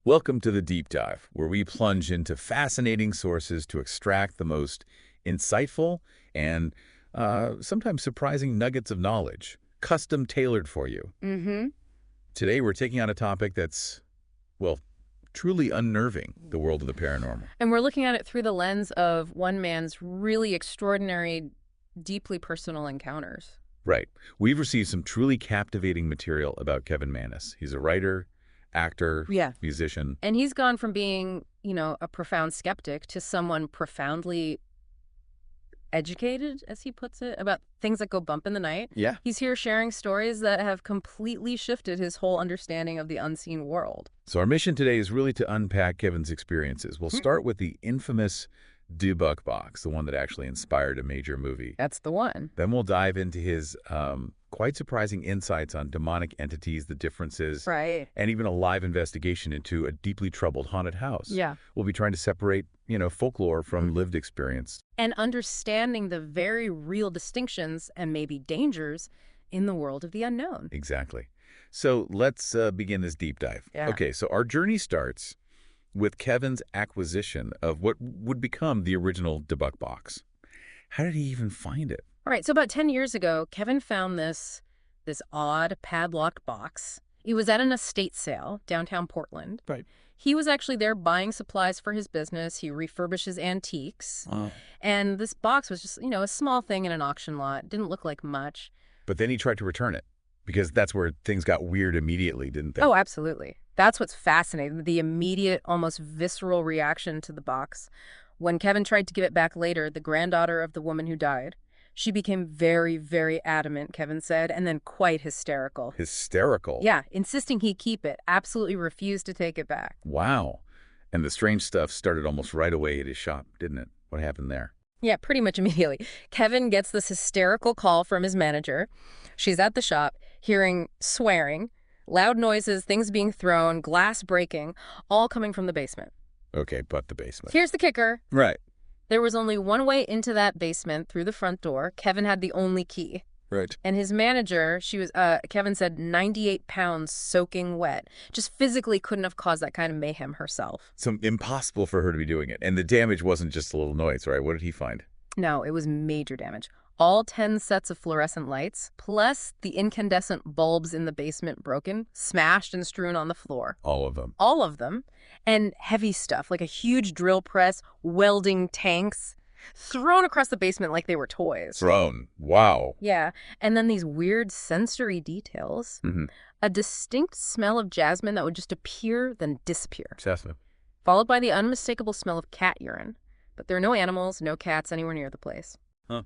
Welcome to the Deep Dive, where we plunge into fascinating sources to extract the most insightful and sometimes surprising nuggets of knowledge, custom tailored for you. Mm-hmm. Today, we're taking on a topic that's, well, truly unnerving, the world of the paranormal. And we're looking at it through the lens of one man's really extraordinary, deeply personal encounters. Right. We've received some truly captivating material about Kevin Mannis. He's a writer, actor, Yeah. musician. And he's gone from being, a profound skeptic to someone profoundly educated, as he puts it, about things that go bump in the night. Yeah. He's here sharing stories that have completely shifted his whole understanding of the unseen world. So our mission today is really to unpack Kevin's experiences. We'll start with the infamous Dybbuk box, the one that actually inspired a major movie. That's the one. Then we'll dive into his quite surprising insights on demonic entities, the differences, Right. and even a live investigation into a deeply troubled haunted house. Yeah. We'll be trying to separate, folklore from lived experience. And understanding the very real distinctions and maybe dangers in the world of the unknown. Exactly. So let's begin this deep dive. Yeah. Okay, so our journey starts with Kevin's acquisition of what would become the original Dybbuk box. How did he even find it? All right, so about 10 years ago, Kevin found this odd padlocked box. It was at an estate sale downtown Portland. Right. He was actually there buying supplies for his business. He refurbishes antiques. Oh. And this box was just, a small thing in an auction lot. Didn't look like much. But then he tried to return it because that's where things got weird immediately, didn't they? Oh, absolutely. That's what's fascinating, the immediate, almost visceral reaction to the box. When Kevin tried to give it back later, the granddaughter of the woman who died, she became very, very adamant, Kevin said, and then quite hysterical. Hysterical? Yeah, insisting he keep it, absolutely refused to take it back. Wow. And the strange stuff started almost right away at his shop, didn't it? What happened there? Yeah, pretty much immediately. Kevin gets this hysterical call from his manager. She's at the shop, hearing swearing, loud noises, things being thrown, glass breaking, all coming from the basement. Okay, but the basement. Here's the kicker. Right. There was only one way into that basement through the front door. Kevin had the only key. Right. And his manager, Kevin said 98 pounds soaking wet. Just physically couldn't have caused that kind of mayhem herself. So impossible for her to be doing it. And the damage wasn't just a little noise, right? What did he find? No, it was major damage. All 10 sets of fluorescent lights, plus the incandescent bulbs in the basement broken, smashed and strewn on the floor. All of them. All of them. And heavy stuff, like a huge drill press, welding tanks, thrown across the basement like they were toys. Thrown. Wow. Yeah. And then these weird sensory details. Mm-hmm. A distinct smell of jasmine that would just appear, then disappear. Excessive. Followed by the unmistakable smell of cat urine. But there are no animals, no cats anywhere near the place. Huh.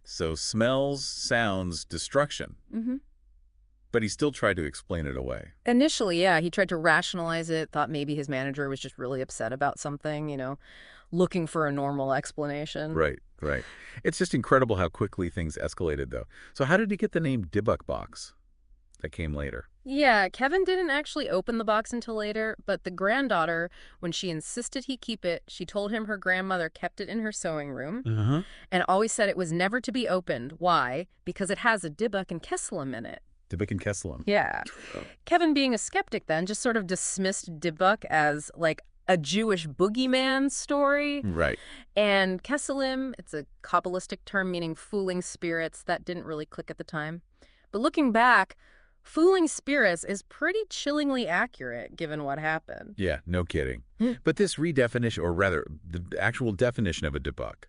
So smells, sounds, destruction. Mm-hmm. But he still tried to explain it away. Initially, yeah, he tried to rationalize it, thought maybe his manager was just really upset about something, looking for a normal explanation. Right. It's just incredible how quickly things escalated, though. So how did he get the name Dybbuk box? That came later. Yeah, Kevin didn't actually open the box until later, but the granddaughter, when she insisted he keep it, she told him her grandmother kept it in her sewing room Uh-huh. and always said it was never to be opened. Why? Because it has a Dybbuk and Kesselim in it. Dybbuk and Kesselim. Yeah. Kevin, being a skeptic then, just sort of dismissed Dybbuk as like a Jewish boogeyman story. Right. And Kesselim, it's a Kabbalistic term meaning fooling spirits. That didn't really click at the time. But looking back, fooling spirits is pretty chillingly accurate given what happened. Yeah, no kidding. But this redefinition, or rather, the actual definition of a Dybbuk,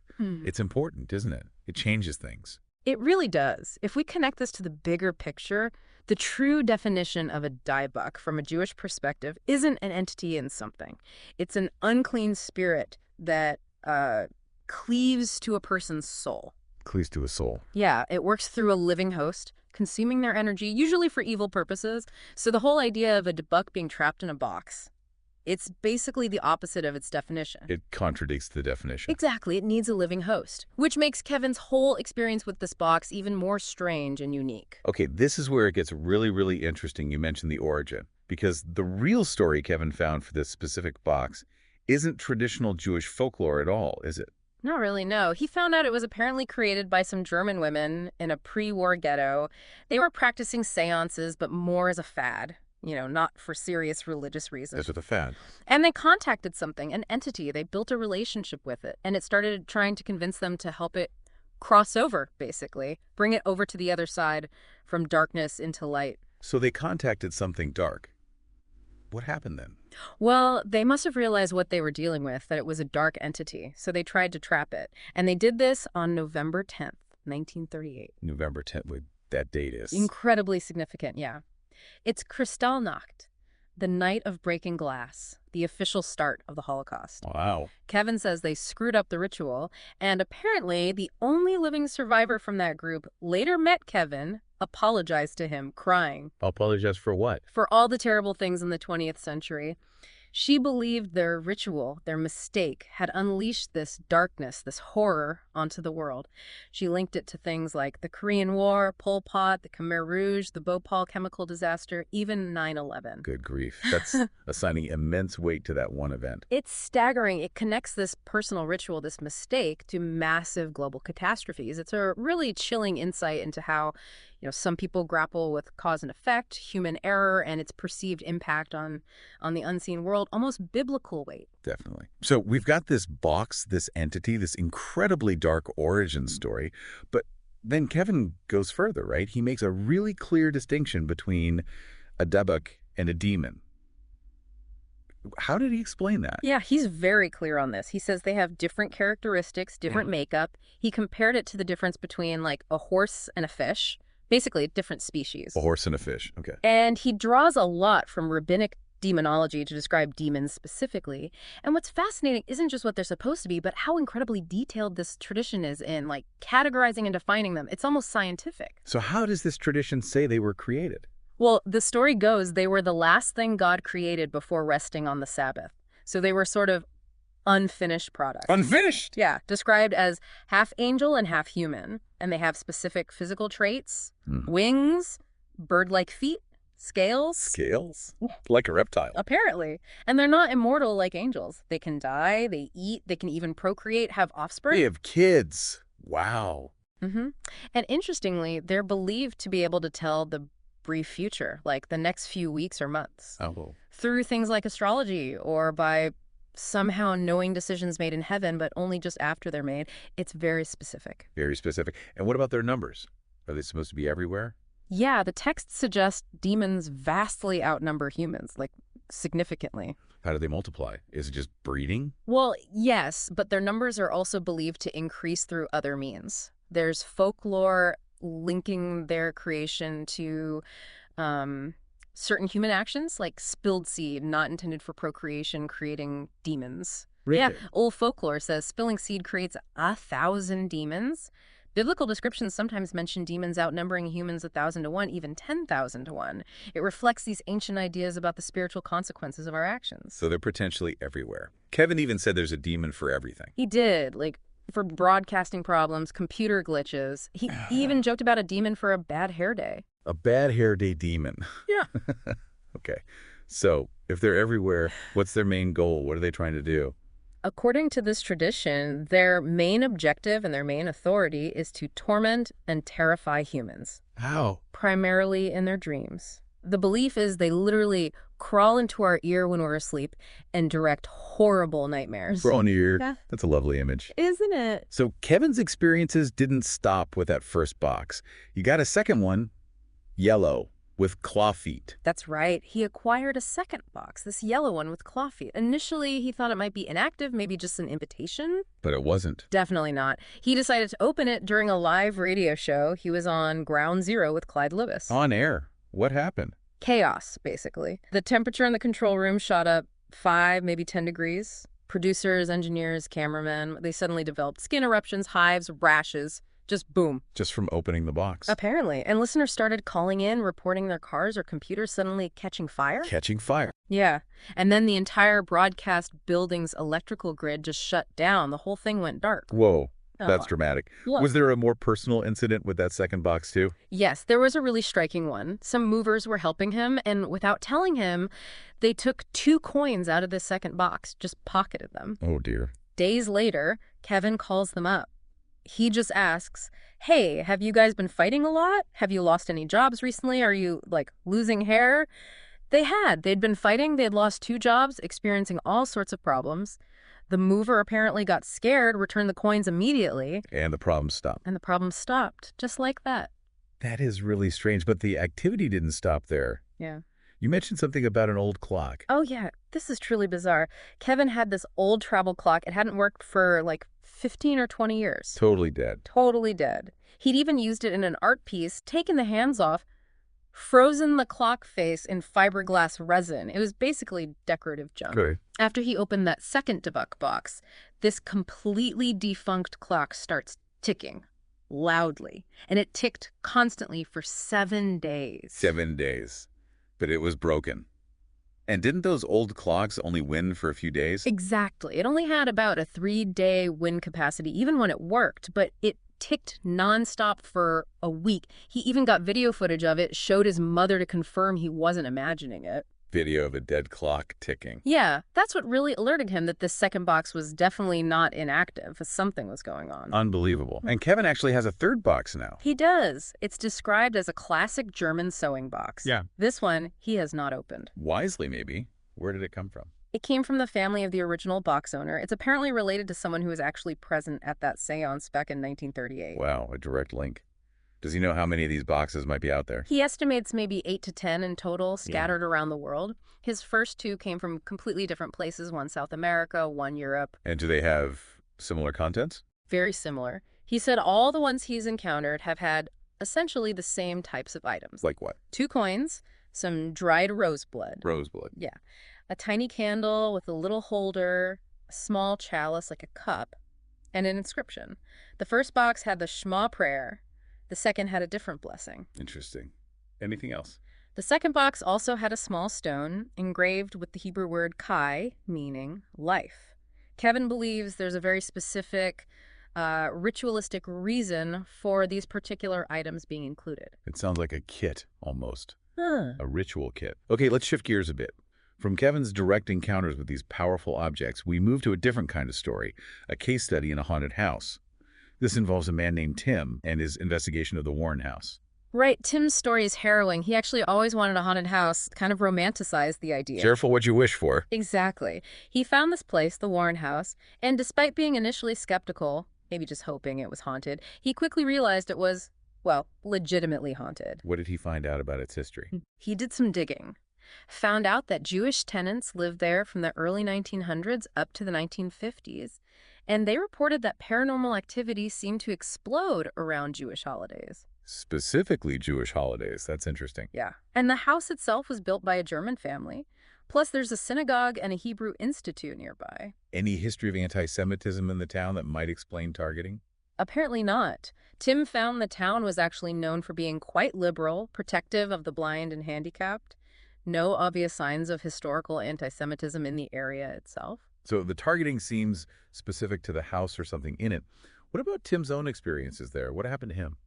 it's important, isn't it? It changes things. It really does. If we connect this to the bigger picture, the true definition of a Dybbuk from a Jewish perspective isn't an entity in something. It's an unclean spirit that cleaves to a person's soul. Cleaves to a soul. Yeah, it works through a living host, consuming their energy, usually for evil purposes. So the whole idea of a Dybbuk being trapped in a box, it's basically the opposite of its definition. It contradicts the definition. Exactly. It needs a living host, which makes Kevin's whole experience with this box even more strange and unique. Okay, this is where it gets really, really interesting. You mentioned the origin, because the real story Kevin found for this specific box isn't traditional Jewish folklore at all, is it? Not really, no. He found out it was apparently created by some German women in a pre-war ghetto. They were practicing seances, but more as a fad. not for serious religious reasons. That's with a fad. And they contacted something, an entity. They built a relationship with it, and it started trying to convince them to help it cross over, basically, bring it over to the other side from darkness into light. So they contacted something dark. What happened then? Well, they must have realized what they were dealing with, that it was a dark entity, so they tried to trap it. And they did this on November 10th, 1938. November 10th, what that date is. Incredibly significant, yeah. It's Kristallnacht, the night of breaking glass, the official start of the Holocaust. Wow. Kevin says they screwed up the ritual, and apparently the only living survivor from that group later met Kevin, apologized to him, crying. Apologize for what? For all the terrible things in the 20th century. She believed their ritual, their mistake, had unleashed this darkness, this horror onto the world. She linked it to things like the Korean War, Pol Pot, the Khmer Rouge, the Bhopal chemical disaster, even 9/11. Good grief. That's assigning immense weight to that one event. It's staggering. It connects this personal ritual, this mistake, to massive global catastrophes. It's a really chilling insight into how some people grapple with cause and effect, human error, and its perceived impact on the unseen world, almost biblical weight. Definitely. So we've got this box, this entity, this incredibly dark origin story, but then Kevin goes further, right? He makes a really clear distinction between a Dybbuk and a demon. How did he explain that? Yeah, he's very clear on this. He says they have different characteristics, different makeup. He compared it to the difference between like a horse and a fish. Basically, different species. A horse and a fish. Okay. And he draws a lot from rabbinic demonology to describe demons specifically. And what's fascinating isn't just what they're supposed to be, but how incredibly detailed this tradition is in, like, categorizing and defining them. It's almost scientific. So how does this tradition say they were created? Well, the story goes they were the last thing God created before resting on the Sabbath. So they were sort of unfinished products. Unfinished? Yeah, described as half angel and half human. And they have specific physical traits, wings, bird-like feet, scales. Scales? Like a reptile. Apparently. And they're not immortal like angels. They can die, they eat, they can even procreate, have offspring. They have kids. Wow. And interestingly, they're believed to be able to tell the brief future, like the next few weeks or months. Oh. Through things like astrology or by somehow knowing decisions made in heaven, but only just after they're made. It's very specific. Very specific. And what about their numbers? Are they supposed to be everywhere? Yeah, the texts suggest demons vastly outnumber humans, like significantly. How do they multiply? Is it just breeding? Well, yes, but their numbers are also believed to increase through other means. There's folklore linking their creation to certain human actions, like spilled seed, not intended for procreation, creating demons. Really? Yeah, old folklore says spilling seed creates 1,000 demons. Biblical descriptions sometimes mention demons outnumbering humans 1,000 to 1, even 10,000 to 1. It reflects these ancient ideas about the spiritual consequences of our actions. So they're potentially everywhere. Kevin even said there's a demon for everything. He did, like for broadcasting problems, computer glitches. He even joked about a demon for a bad hair day. A bad hair day demon. Yeah. Okay. So if they're everywhere, what's their main goal? What are they trying to do? According to this tradition, their main objective and their main authority is to torment and terrify humans. How? Primarily in their dreams. The belief is they literally crawl into our ear when we're asleep and direct horrible nightmares. Crawl in your ear. Yeah. That's a lovely image. Isn't it? So Kevin's experiences didn't stop with that first box. You got a second one, yellow, with claw feet. That's right. He acquired a second box, this yellow one with claw feet. Initially, he thought it might be inactive, maybe just an invitation. But it wasn't. Definitely not. He decided to open it during a live radio show. He was on Ground Zero with Clyde Lewis. On air. What happened? Chaos, basically. The temperature in the control room shot up 5, maybe 10 degrees. Producers, engineers, cameramen, they suddenly developed skin eruptions, hives, rashes. Just boom. Just from opening the box. Apparently. And listeners started calling in, reporting their cars or computers suddenly catching fire. Catching fire. Yeah. And then the entire broadcast building's electrical grid just shut down. The whole thing went dark. Whoa. That's Oh. dramatic. Look. Was there a more personal incident with that second box, too? Yes, there was a really striking one. Some movers were helping him, and without telling him, they took 2 coins out of the second box, just pocketed them. Oh, dear. Days later, Kevin calls them up. He just asks, hey, have you guys been fighting a lot? Have you lost any jobs recently? Are you, like, losing hair? They had. They'd been fighting. They had lost 2 jobs, experiencing all sorts of problems. The mover apparently got scared, returned the coins immediately. And the problem stopped. And the problem stopped, just like that. That is really strange, but the activity didn't stop there. Yeah. You mentioned something about an old clock. Oh, yeah. This is truly bizarre. Kevin had this old travel clock. It hadn't worked for like 15 or 20 years. Totally dead. Totally dead. He'd even used it in an art piece, taken the hands off, frozen the clock face in fiberglass resin. It was basically decorative junk. Okay. After he opened that second Dybbuk box, this completely defunct clock starts ticking loudly. And it ticked constantly for 7 days. 7 days. But it was broken. And didn't those old clocks only win for a few days? Exactly. It only had about a 3-day win capacity, even when it worked, but it ticked nonstop for a week. He even got video footage of it, showed his mother to confirm he wasn't imagining it. Video of a dead clock ticking. Yeah, that's what really alerted him that this second box was definitely not inactive. Something was going on. Unbelievable. And Kevin actually has a third box now. He does. It's described as a classic German sewing box. Yeah. This one he has not opened. Wisely, maybe. Where did it come from? It came from the family of the original box owner. It's apparently related to someone who was actually present at that seance back in 1938. Wow, a direct link. Does he know how many of these boxes might be out there? He estimates maybe 8 to 10 in total, scattered around the world. His first 2 came from completely different places, one South America, one Europe. And do they have similar contents? Very similar. He said all the ones he's encountered have had essentially the same types of items. Like what? 2 coins, some dried roseblood. Roseblood. Yeah. A tiny candle with a little holder, a small chalice like a cup, and an inscription. The first box had the Shema prayer. The second had a different blessing. Interesting. Anything else? The second box also had a small stone engraved with the Hebrew word kai, meaning life. Kevin believes there's a very specific ritualistic reason for these particular items being included. It sounds like a kit, almost. Huh. A ritual kit. Okay, let's shift gears a bit. From Kevin's direct encounters with these powerful objects, we move to a different kind of story, a case study in a haunted house. This involves a man named Tim and his investigation of the Warren house. Right, Tim's story is harrowing. He actually always wanted a haunted house, kind of romanticized the idea. Careful what you wish for. Exactly. He found this place, the Warren house, and despite being initially skeptical, maybe just hoping it was haunted, he quickly realized it was, well, legitimately haunted. What did he find out about its history? He did some digging. Found out that Jewish tenants lived there from the early 1900s up to the 1950s, and they reported that paranormal activity seemed to explode around Jewish holidays. Specifically Jewish holidays. That's interesting. Yeah. And the house itself was built by a German family. Plus, there's a synagogue and a Hebrew institute nearby. Any history of anti-Semitism in the town that might explain targeting? Apparently not. Tim found the town was actually known for being quite liberal, protective of the blind and handicapped. No obvious signs of historical anti-Semitism in the area itself. So the targeting seems specific to the house or something in it. What about Tim's own experiences there? What happened to him?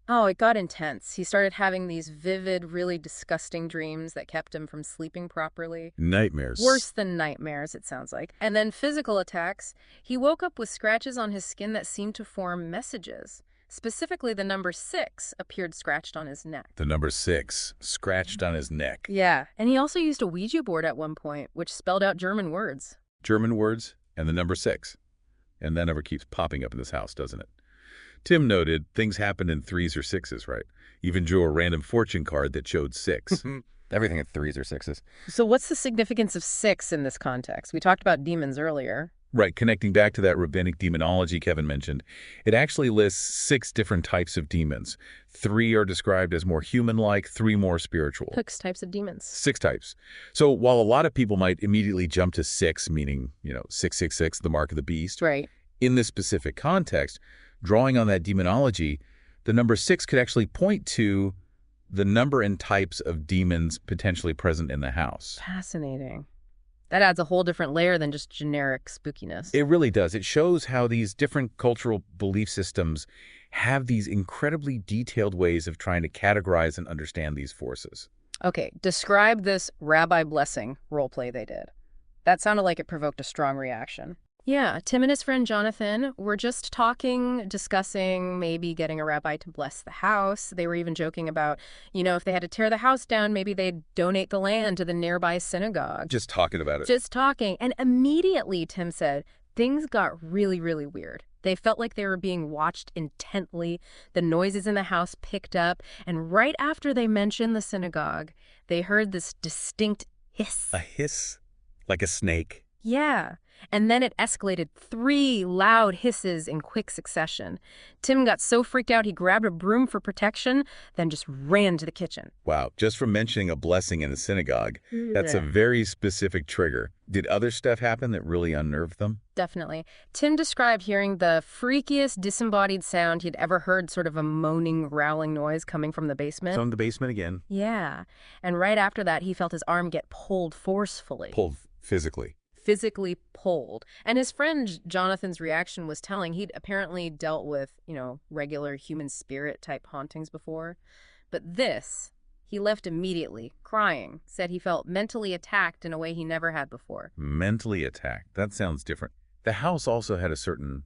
Oh, it got intense. He started having these vivid, really disgusting dreams that kept him from sleeping properly. Nightmares. Worse than nightmares, it sounds like. And then physical attacks. He woke up with scratches on his skin that seemed to form messages. Specifically, the number 6 appeared scratched on his neck. The number 6, scratched on his neck. Yeah, and he also used a Ouija board at one point, which spelled out German words. German words and the number 6. And that number keeps popping up in this house, doesn't it? Tim noted things happened in 3s or 6s, right? Even drew a random fortune card that showed 6. Everything at 3s or 6s. So what's the significance of 6 in this context? We talked about demons earlier. Right, connecting back to that rabbinic demonology Kevin mentioned, it actually lists 6 different types of demons. 3 are described as more human-like, 3 more spiritual. 6 types of demons. 6 types. So while a lot of people might immediately jump to 6, meaning, 666, the mark of the beast, Right. in this specific context, drawing on that demonology, the number 6 could actually point to the number and types of demons potentially present in the house. Fascinating. That adds a whole different layer than just generic spookiness. It really does. It shows how these different cultural belief systems have these incredibly detailed ways of trying to categorize and understand these forces. Okay, describe this rabbi blessing roleplay they did. That sounded like it provoked a strong reaction. Yeah, Tim and his friend Jonathan were just talking, discussing maybe getting a rabbi to bless the house. They were even joking about, if they had to tear the house down, maybe they'd donate the land to the nearby synagogue. Just talking about it. Just talking. And immediately, Tim said, things got really, really weird. They felt like they were being watched intently. The noises in the house picked up. And right after they mentioned the synagogue, they heard this distinct hiss. A hiss? Like a snake? Yeah. And then it escalated 3 loud hisses in quick succession. Tim got so freaked out he grabbed a broom for protection, then just ran to the kitchen. Wow, just from mentioning a blessing in the synagogue, that's a very specific trigger. Did other stuff happen that really unnerved them? Definitely. Tim described hearing the freakiest disembodied sound he'd ever heard, sort of a moaning, growling noise coming from the basement. From the basement again. Yeah. And right after that, he felt his arm get pulled forcefully. Pulled physically. Physically pulled. And his friend Jonathan's reaction was telling. He'd apparently dealt with, regular human spirit type hauntings before. But this, he left immediately, crying, said he felt mentally attacked in a way he never had before. Mentally attacked. That sounds different. The house also had a certain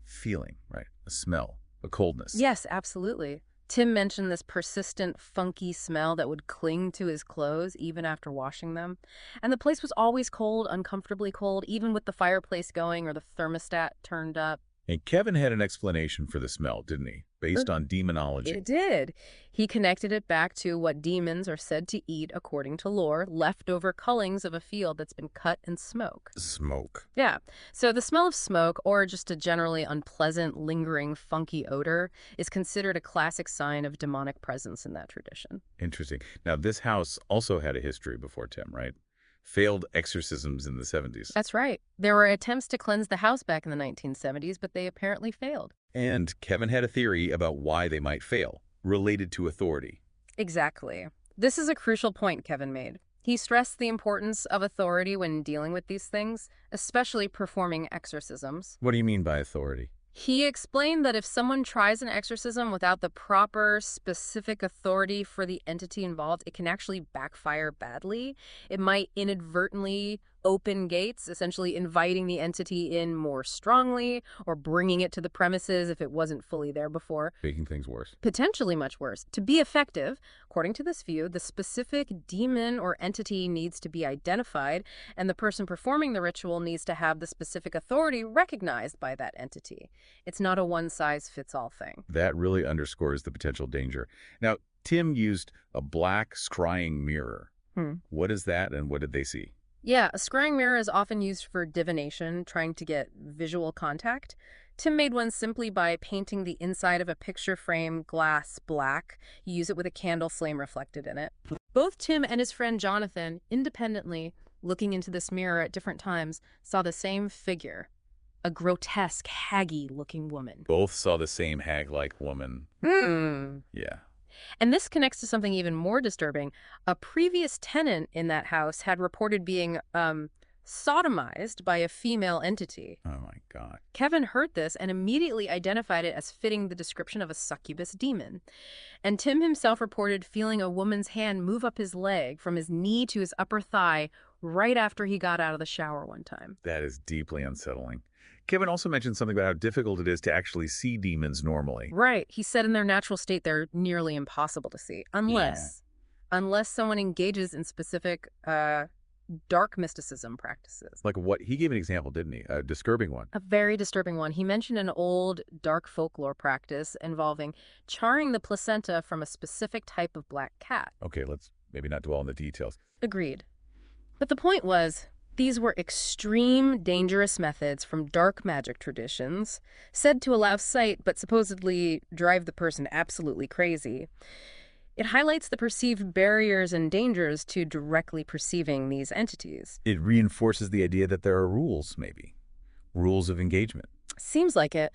feeling, right? A smell, a coldness. Yes, absolutely. Tim mentioned this persistent, funky smell that would cling to his clothes even after washing them. And the place was always cold, uncomfortably cold, even with the fireplace going or the thermostat turned up. And Kevin had an explanation for the smell, didn't he? Based on demonology. It did. He connected it back to what demons are said to eat, according to lore, leftover cullings of a field that's been cut and smoked. Smoke. Yeah. So the smell of smoke, or just a generally unpleasant, lingering, funky odor, is considered a classic sign of demonic presence in that tradition. Interesting. Now, this house also had a history before Tim, right? Failed exorcisms in the 70s. That's right. There were attempts to cleanse the house back in the 1970s, but they apparently failed. And Kevin had a theory about why they might fail, related to authority. Exactly. This is a crucial point Kevin made. He stressed the importance of authority when dealing with these things, especially performing exorcisms. What do you mean by authority? He explained that if someone tries an exorcism without the proper, specific authority for the entity involved, it can actually backfire badly. It might inadvertently open gates, essentially inviting the entity in more strongly or bringing it to the premises if it wasn't fully there before. Making things worse. Potentially much worse. To be effective, according to this view, the specific demon or entity needs to be identified, and the person performing the ritual needs to have the specific authority recognized by that entity. It's not a one-size-fits-all thing. That really underscores the potential danger. Now, Tim used a black scrying mirror. What is that, and what did they see? Yeah, a scrying mirror is often used for divination, trying to get visual contact. Tim made one simply by painting the inside of a picture frame glass black. You use it with a candle flame reflected in it. Both Tim and his friend Jonathan, independently, looking into this mirror at different times, saw the same figure. A grotesque, haggy-looking woman. Both saw the same hag-like woman. Yeah. And this connects to something even more disturbing. A previous tenant in that house had reported being sodomized by a female entity. Oh, my God. Kevin heard this and immediately identified it as fitting the description of a succubus demon. And Tim himself reported feeling a woman's hand move up his leg from his knee to his upper thigh right after he got out of the shower one time. That is deeply unsettling. Kevin also mentioned something about how difficult it is to actually see demons normally. Right. He said in their natural state, they're nearly impossible to see, unless someone engages in specific dark mysticism practices. Like what? He gave an example, didn't he? A disturbing one. A very disturbing one. He mentioned an old dark folklore practice involving charring the placenta from a specific type of black cat. Okay, let's maybe not dwell on the details. Agreed. But the point was, these were extreme, dangerous methods from dark magic traditions, said to allow sight but supposedly drive the person absolutely crazy. It highlights the perceived barriers and dangers to directly perceiving these entities. It reinforces the idea that there are rules, maybe. Rules of engagement. Seems like it.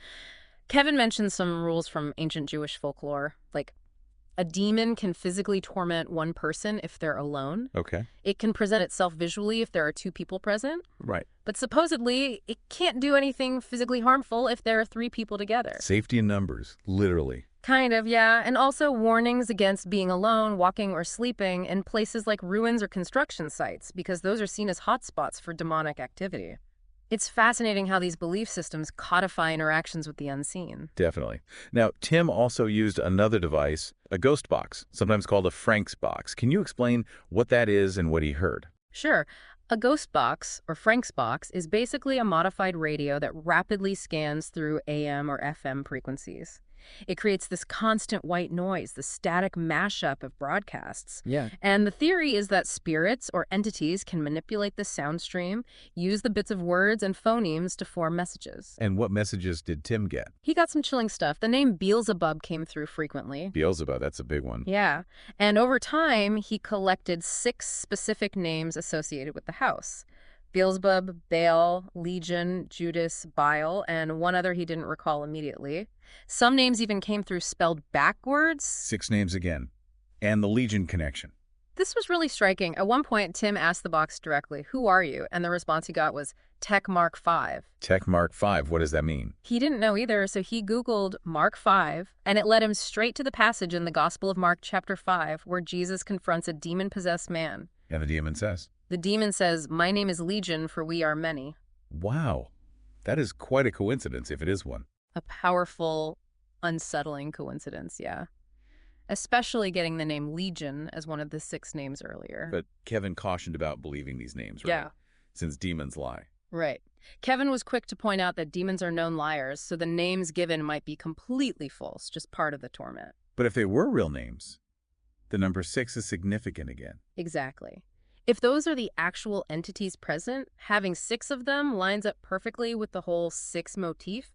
Kevin mentioned some rules from ancient Jewish folklore, like a demon can physically torment one person if they're alone. Okay. It can present itself visually if there are 2 people present. Right. But supposedly, it can't do anything physically harmful if there are 3 people together. Safety in numbers, literally. Kind of, yeah. And also warnings against being alone, walking, or sleeping in places like ruins or construction sites, because those are seen as hotspots for demonic activity. It's fascinating how these belief systems codify interactions with the unseen. Definitely. Now, Tim also used another device, a ghost box, sometimes called a Frank's box. Can you explain what that is and what he heard? Sure, a ghost box, or Frank's box, is basically a modified radio that rapidly scans through AM or FM frequencies. It creates this constant white noise, the static mashup of broadcasts. Yeah. And the theory is that spirits or entities can manipulate the sound stream, use the bits of words and phonemes to form messages. And what messages did Tim get? He got some chilling stuff. The name Beelzebub came through frequently. Beelzebub, that's a big one. Yeah. And over time, he collected 6 specific names associated with the house. Beelzebub, Baal, Legion, Judas, Bile, and one other he didn't recall immediately. Some names even came through spelled backwards. 6 names again. And the Legion connection. This was really striking. At one point, Tim asked the box directly, "Who are you?" And the response he got was, "Tech Mark 5. Tech Mark 5, what does that mean? He didn't know either, so he Googled Mark 5, and it led him straight to the passage in the Gospel of Mark chapter 5, where Jesus confronts a demon-possessed man. And the demon says. The demon says, "My name is Legion, for we are many." Wow. That is quite a coincidence, if it is one. A powerful, unsettling coincidence, yeah. Especially getting the name Legion as one of the 6 names earlier. But Kevin cautioned about believing these names, right? Yeah. Since demons lie. Right. Kevin was quick to point out that demons are known liars, so the names given might be completely false, just part of the torment. But if they were real names, the number 6 is significant again. Exactly. If those are the actual entities present, having 6 of them lines up perfectly with the whole 6 motif.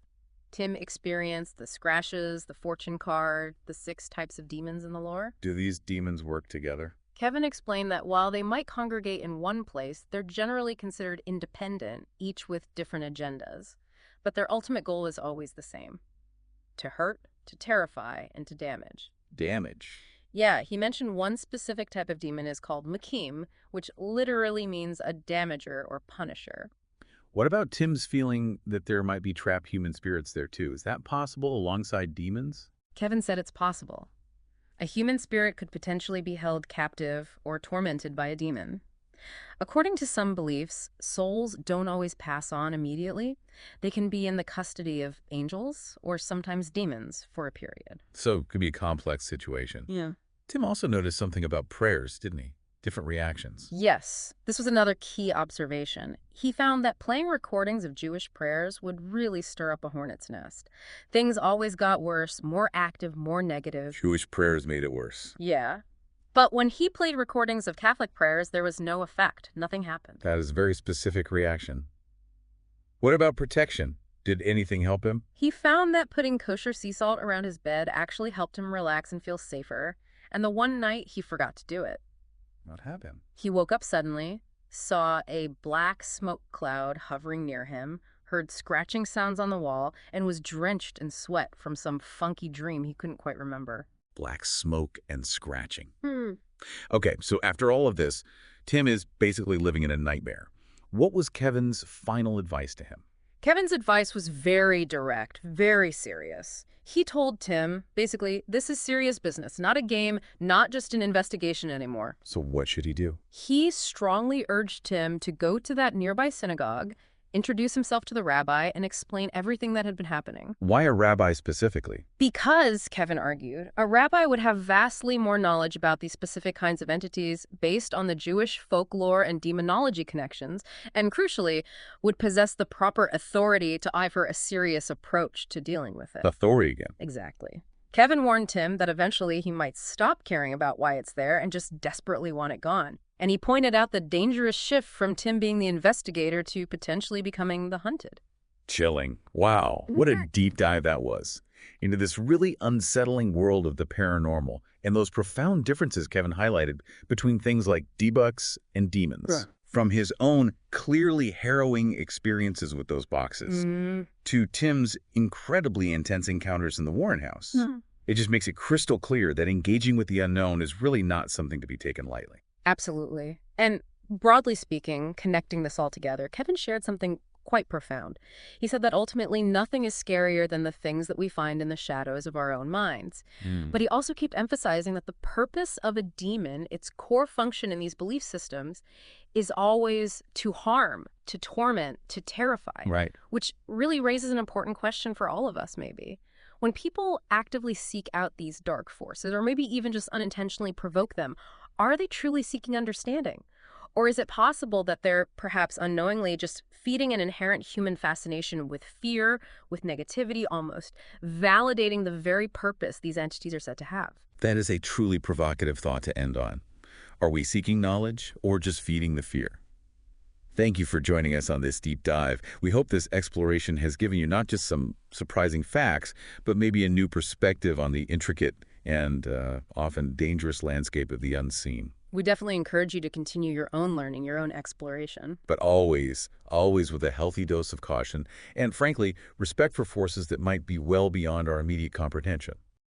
Tim experienced the scratches, the fortune card, the 6 types of demons in the lore. Do these demons work together? Kevin explained that while they might congregate in one place, they're generally considered independent, each with different agendas. But their ultimate goal is always the same: to hurt, to terrify, and to damage. Damage. Yeah, he mentioned one specific type of demon is called Makim, which literally means a damager or punisher. What about Tim's feeling that there might be trapped human spirits there too? Is that possible alongside demons? Kevin said it's possible. A human spirit could potentially be held captive or tormented by a demon. According to some beliefs, souls don't always pass on immediately. They can be in the custody of angels or sometimes demons for a period. So it could be a complex situation. Yeah. Tim also noticed something about prayers, didn't he? Different reactions. Yes, this was another key observation. He found that playing recordings of Jewish prayers would really stir up a hornet's nest. Things always got worse, more active, more negative. Jewish prayers made it worse. Yeah. But when he played recordings of Catholic prayers, there was no effect. Nothing happened. That is a very specific reaction. What about protection? Did anything help him? He found that putting kosher sea salt around his bed actually helped him relax and feel safer. And the one night he forgot to do it. What happened? He woke up suddenly, saw a black smoke cloud hovering near him, heard scratching sounds on the wall, and was drenched in sweat from some funky dream he couldn't quite remember. Black smoke and scratching. Okay, so after all of this, Tim is basically living in a nightmare. What was Kevin's final advice to him? Kevin's advice was very direct, very serious. He told Tim, basically, this is serious business, not a game, not just an investigation anymore. So what should he do? He strongly urged Tim to go to that nearby synagogue, introduce himself to the rabbi, and explain everything that had been happening. Why a rabbi specifically? Because, Kevin argued, a rabbi would have vastly more knowledge about these specific kinds of entities based on the Jewish folklore and demonology connections, and crucially, would possess the proper authority to offer a serious approach to dealing with it. Authority again. Exactly. Kevin warned Tim that eventually he might stop caring about why it's there and just desperately want it gone. And he pointed out the dangerous shift from Tim being the investigator to potentially becoming the hunted. Chilling. Wow, what a deep dive that was into this really unsettling world of the paranormal and those profound differences Kevin highlighted between things like Dybbuks and demons. Right. From his own clearly harrowing experiences with those boxes to Tim's incredibly intense encounters in the Warren house. It just makes it crystal clear that engaging with the unknown is really not something to be taken lightly. Absolutely. And broadly speaking, connecting this all together, Kevin shared something quite profound. He said that ultimately nothing is scarier than the things that we find in the shadows of our own minds. But he also kept emphasizing that the purpose of a demon, its core function in these belief systems, is always to harm, to torment, to terrify. Right. Which really raises an important question for all of us, maybe. When people actively seek out these dark forces, or maybe even just unintentionally provoke them, are they truly seeking understanding? Or is it possible that they're perhaps unknowingly just feeding an inherent human fascination with fear, with negativity almost, validating the very purpose these entities are said to have? That is a truly provocative thought to end on. Are we seeking knowledge or just feeding the fear? Thank you for joining us on this deep dive. We hope this exploration has given you not just some surprising facts, but maybe a new perspective on the intricate and often dangerous landscape of the unseen. We definitely encourage you to continue your own learning, your own exploration. But always, always with a healthy dose of caution and, frankly, respect for forces that might be well beyond our immediate comprehension.